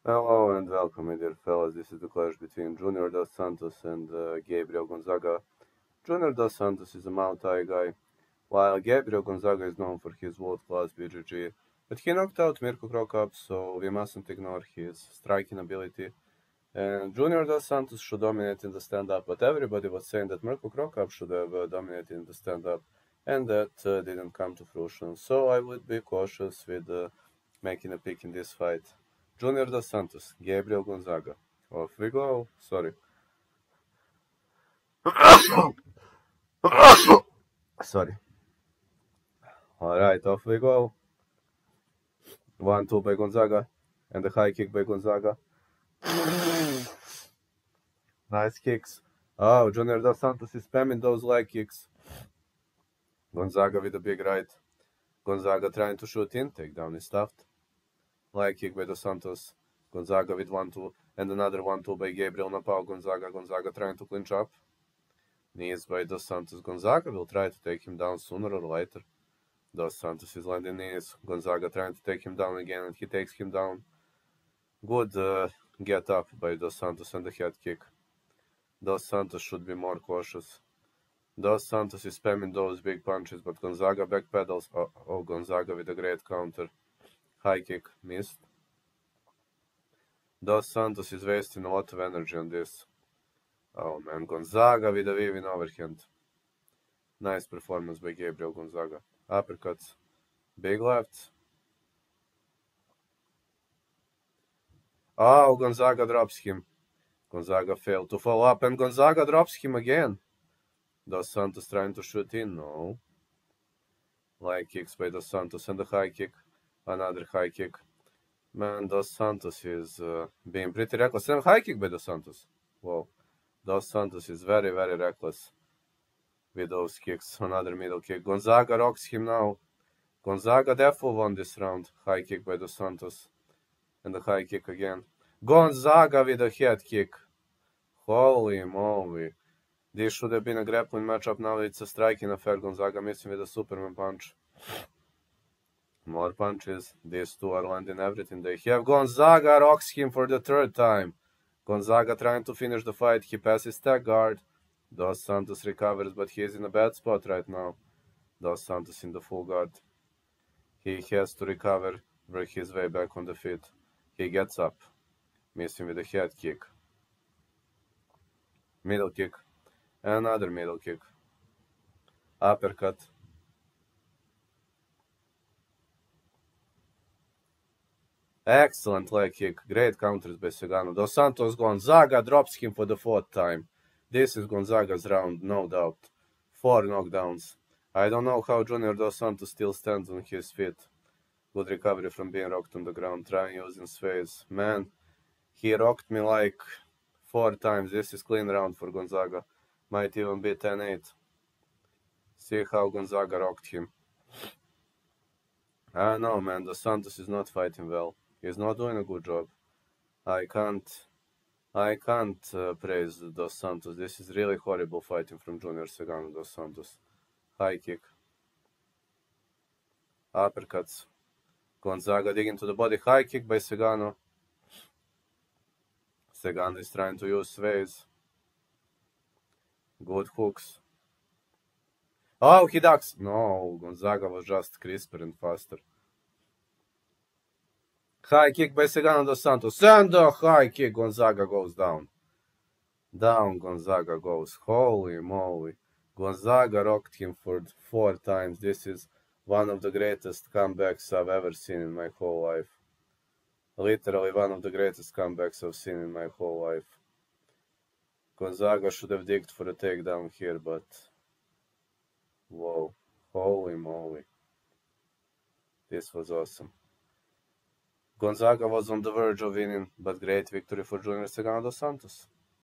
Hello and welcome, my dear fellas. This is the clash between Junior Dos Santos and Gabriel Gonzaga. Junior Dos Santos is a Muay Thai guy, while Gabriel Gonzaga is known for his world-class BJJ. But he knocked out Mirko Cro Cop, so we mustn't ignore his striking ability. And Junior Dos Santos should dominate in the stand-up, but everybody was saying that Mirko Cro Cop should have dominated in the stand-up, and that didn't come to fruition. So I would be cautious with making a pick in this fight. Junior Dos Santos, Gabriel Gonzaga. Off we go. Sorry. Sorry. Alright, off we go. 1-2 by Gonzaga. And the high kick by Gonzaga. Nice kicks. Oh, Junior Dos Santos is spamming those leg kicks. Gonzaga with a big right. Gonzaga trying to shoot in. Takedown is stuffed. Leg kick by Dos Santos. Gonzaga with 1-2. And another 1-2 by Gabriel Napao. Gonzaga. Gonzaga trying to clinch up. Knees by Dos Santos. Gonzaga will try to take him down sooner or later. Dos Santos is landing knees. Gonzaga trying to take him down again, and he takes him down. Good get up by Dos Santos and the head kick. Dos Santos should be more cautious. Dos Santos is spamming those big punches, but Gonzaga backpedals. Oh, Gonzaga with a great counter. High kick, missed. Dos Santos is wasting a lot of energy on this. Oh man, Gonzaga with a weaving overhand. Nice performance by Gabriel Gonzaga. Uppercuts. Big left. Oh, Gonzaga drops him. Gonzaga failed to follow up, and Gonzaga drops him again. Dos Santos trying to shoot in. No. Leg kicks by Dos Santos and a high kick. Another high kick. Man, Dos Santos is being pretty reckless. And high kick by Dos Santos. Whoa. Dos Santos is very, very reckless with those kicks. Another middle kick. Gonzaga rocks him now. Gonzaga definitely won this round. High kick by Dos Santos. And the high kick again. Gonzaga with a head kick. Holy moly. This should have been a grappling matchup. Now it's a striking affair. Gonzaga missing with a Superman punch. More punches. These two are landing everything they have. Gonzaga rocks him for the third time. Gonzaga trying to finish the fight. He passes tag guard. Dos Santos recovers, but he is in a bad spot right now. Dos Santos in the full guard. He has to recover, work his way back on the feet. He gets up, missing with a head kick. Middle kick. Another middle kick. Uppercut. Excellent leg kick. Great counters by Cigano. Dos Santos Gonzaga drops him for the fourth time. This is Gonzaga's round, no doubt. 4 knockdowns. I don't know how Junior Dos Santos still stands on his feet. Good recovery from being rocked on the ground. Trying using Swayze. Man, he rocked me like 4 times. This is clean round for Gonzaga. Might even be 10-8. See how Gonzaga rocked him. No, man, Dos Santos is not fighting well. He's not doing a good job. I can't praise Dos Santos. This is really horrible fighting from Junior Cigano Dos Santos. High kick. Uppercuts. Gonzaga digging to the body. High kick by Cigano. Cigano is trying to use Swayze. Good hooks. Oh, he ducks. No, Gonzaga was just crisper and faster. High kick by Cigano Dos Santos. And a high kick. Gonzaga goes down. Down Gonzaga goes. Holy moly. Gonzaga rocked him for 4 times. This is one of the greatest comebacks I've ever seen in my whole life. Literally one of the greatest comebacks I've seen in my whole life. Gonzaga should have digged for a takedown here, but... Whoa. Holy moly. This was awesome. Gonzaga was on the verge of winning, but great victory for Junior Cigano Dos Santos.